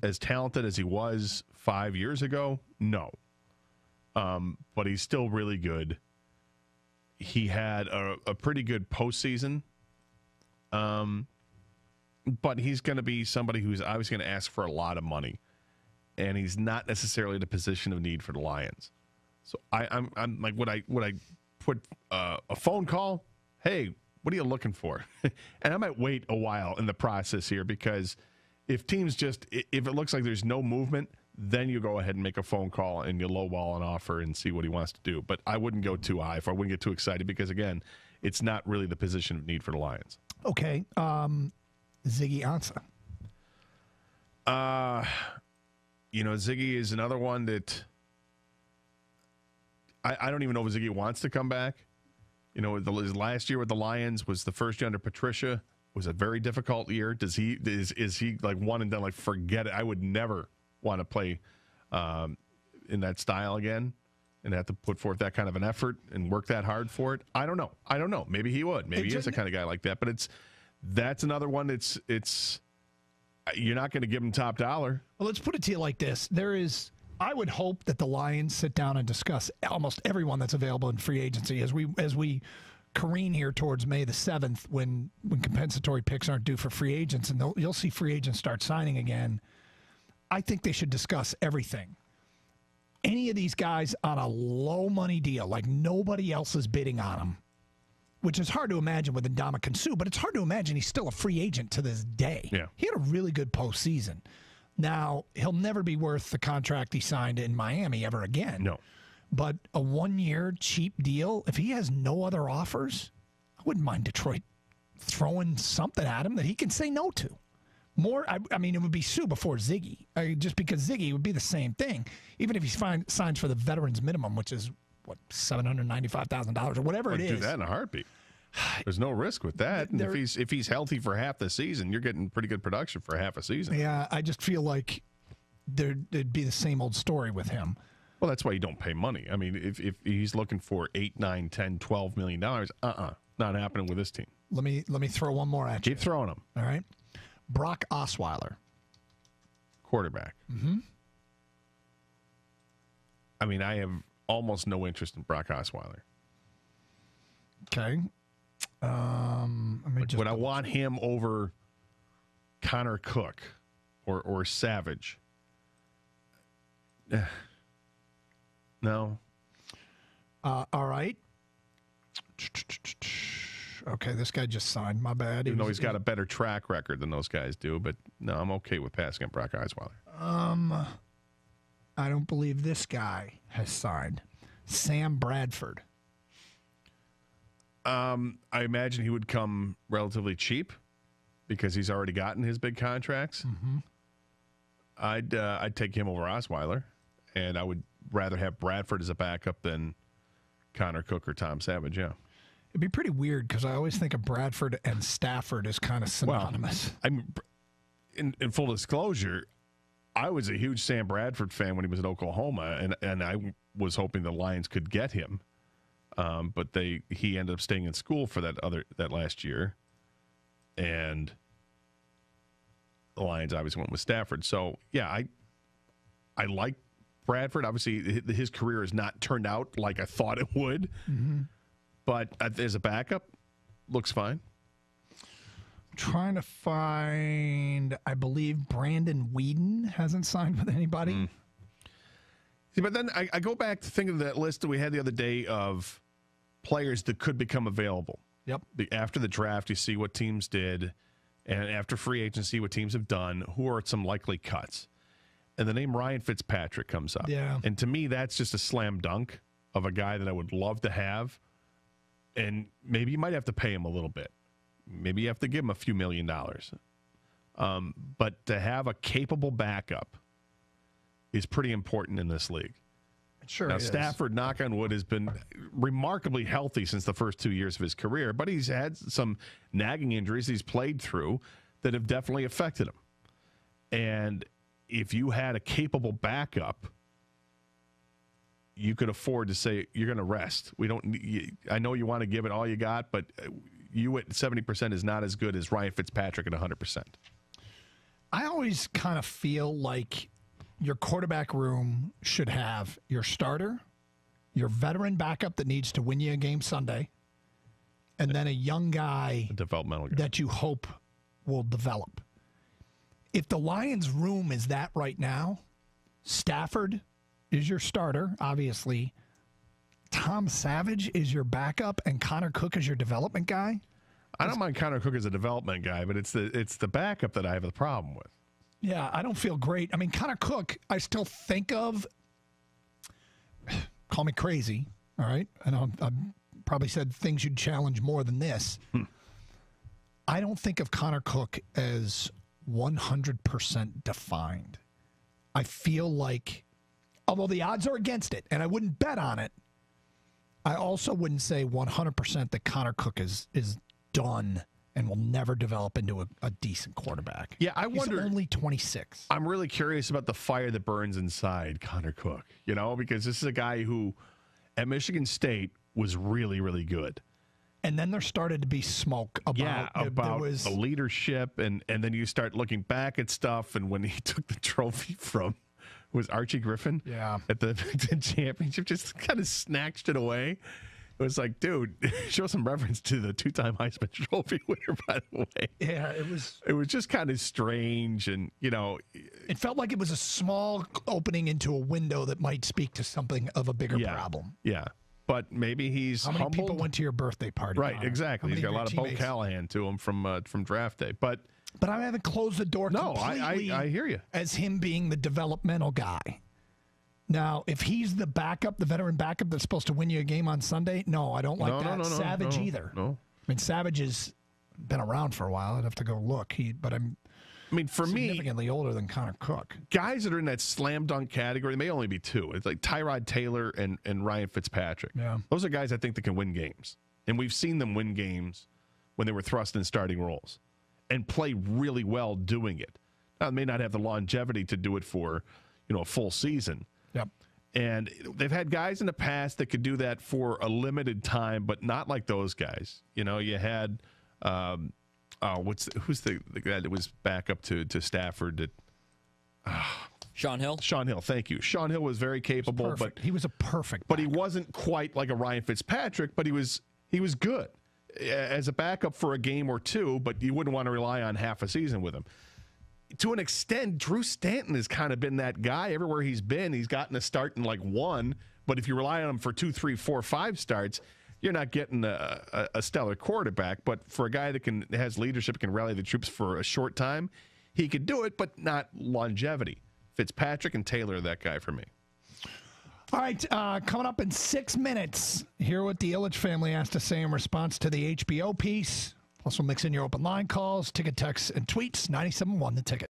as talented as he was 5 years ago? No. But he's still really good. He had a pretty good postseason. But he's going to be somebody who's obviously going to ask for a lot of money. And he's not necessarily in a position of need for the Lions. So I'm like, would I put a phone call? Hey, what are you looking for? And I might wait a while in the process here, because if it looks like there's no movement, then you go ahead and make a phone call and you lowball an offer and see what he wants to do. But I wouldn't go too high. I wouldn't get too excited, because, again, it's not really the position of need for the Lions. Okay. Ziggy Ansah. Ziggy is another one that I don't even know if Ziggy wants to come back. His last year with the Lions was the first year under Patricia. It was a very difficult year. Is he like one and done? Like, forget it. I would never want to play in that style again and have to put forth that kind of an effort and work that hard for it. I don't know. Maybe he would. Maybe he is the kind of guy like that. But that's another one. It's you're not going to give him top dollar. Well, let's put it to you like this. I would hope that the Lions sit down and discuss almost everyone that's available in free agency as we careen here towards May the 7th, when compensatory picks aren't due for free agents, and you'll see free agents start signing again. I think they should discuss everything. Any of these guys on a low money deal, like nobody else is bidding on them, which is hard to imagine with Ndamukong Suh, but it's hard to imagine he's still a free agent to this day. Yeah. He had a really good postseason. Now, he'll never be worth the contract he signed in Miami ever again. No. But a 1-year cheap deal, if he has no other offers, I wouldn't mind Detroit throwing something at him that he can say no to. I mean, it would be Suh before Ziggy, just because Ziggy would be the same thing. Even if he signs for the veterans minimum, which is, $795,000 or whatever it is. Do that in a heartbeat. There's no risk with that. And if he's healthy for half the season, you're getting pretty good production for half a season. Yeah, I just feel like there'd be the same old story with him. Well, that's why you don't pay money. I mean, if he's looking for $8, $9, $10, $12 million, not happening with this team. Let me throw one more at you. Keep throwing them. All right. Brock Osweiler. Quarterback. Mm-hmm. I mean, I have almost no interest in Brock Osweiler. Okay. Would I want him over Connor Cook or Savage? No. All right. Okay, this guy just signed. My bad. Even though he's got a better track record than those guys do, but no, I'm okay with passing up Brock Osweiler. I don't believe this guy has signed. Sam Bradford. I imagine he would come relatively cheap because he's already gotten his big contracts. Mm-hmm. I'd take him over Osweiler, and I would rather have Bradford as a backup than Connor Cook or Tom Savage. Yeah, it'd be pretty weird because I always think of Bradford and Stafford as kind of synonymous. Well, in full disclosure, I was a huge Sam Bradford fan when he was at Oklahoma, and I was hoping the Lions could get him. But he ended up staying in school for that last year, and the Lions obviously went with Stafford. So yeah, I like Bradford. Obviously, his career has not turned out like I thought it would, mm-hmm. but as a backup, looks fine. I'm trying to find. I believe Brandon Whedon hasn't signed with anybody. See, but then I go back to thinking of that list that we had the other day of players that could become available. Yep. After the draft, you see what teams did, and after free agency, what teams have done, who are some likely cuts. And the name Ryan Fitzpatrick comes up. Yeah. And to me, that's just a slam dunk of a guy that I would love to have. And maybe you might have to pay him a little bit. Maybe you have to give him a few $1 million. But to have a capable backup is pretty important in this league. Sure. Now, Stafford, knock on wood, has been remarkably healthy since the first 2 years of his career, but he's had some nagging injuries he's played through that have definitely affected him. And if you had a capable backup, you could afford to say, you're going to rest. I know you want to give it all you got, but you at 70% is not as good as Ryan Fitzpatrick at 100%. I always kind of feel like your quarterback room should have your starter, your veteran backup that needs to win you a game Sunday, and then a young guy, A developmental guy. that you hope will develop. If the Lions' room is that right now, Stafford is your starter, obviously. Tom Savage is your backup, and Connor Cook is your development guy. I don't mind Connor Cook as a development guy, but it's the backup that I have a problem with. Yeah, I don't feel great. I mean, Connor Cook, I still think of, call me crazy, all right? I know I've probably said things you'd challenge more than this. I don't think of Connor Cook as 100% defined. I feel like, although the odds are against it, and I wouldn't bet on it, I also wouldn't say 100% that Connor Cook is done and will never develop into a decent quarterback. Yeah, I wonder. He's only 26. I'm really curious about the fire that burns inside Connor Cook, because this is a guy who at Michigan State was really, really good. And then there started to be smoke about, the leadership, and then you start looking back at stuff, and when he took the trophy from was Archie Griffin at the championship, just kind of snatched it away. It was like, dude, show some reference to the two-time Heisman Trophy winner, by the way. Yeah, it was just kind of strange, and it felt like it was a small opening into a window that might speak to something of a bigger problem. Yeah, but maybe he's How many humbled. people went to your birthday party? Right, exactly. He's got a lot of Bo Callahan to him from draft day, but I haven't closed the door. No, completely I hear you. As him being the developmental guy. Now, if he's the backup, the veteran backup that's supposed to win you a game on Sunday, no, I don't like that. Savage either. No. I mean, Savage has been around for a while. I'd have to go look. For me, significantly older than Connor Cook. Guys that are in that slam dunk category, there may only be two. It's like Tyrod Taylor and Ryan Fitzpatrick. Yeah. Those are guys I think that can win games. And we've seen them win games when they were thrust in starting roles and play really well doing it. Now, they may not have the longevity to do it for, a full season. Yep. And they've had guys in the past that could do that for a limited time, but not like those guys. You had who's the guy that was back up to Stafford? Sean Hill. Sean Hill, thank you. Sean Hill was very capable, but he was a perfect. But he wasn't quite like a Ryan Fitzpatrick, but he was good as a backup for a game or two. But you wouldn't want to rely on half a season with him. To an extent, Drew Stanton has kind of been that guy. Everywhere he's been, he's gotten a start in like one. But if you rely on him for 2, 3, 4, 5 starts, you're not getting a stellar quarterback. But for a guy that has leadership, can rally the troops for a short time, he could do it, but not longevity. Fitzpatrick and Taylor are that guy for me. All right, coming up in 6 minutes, hear what the Illich family has to say in response to the HBO piece. Plus, we'll mix in your open line calls, ticket texts, and tweets. 97.1 The Ticket.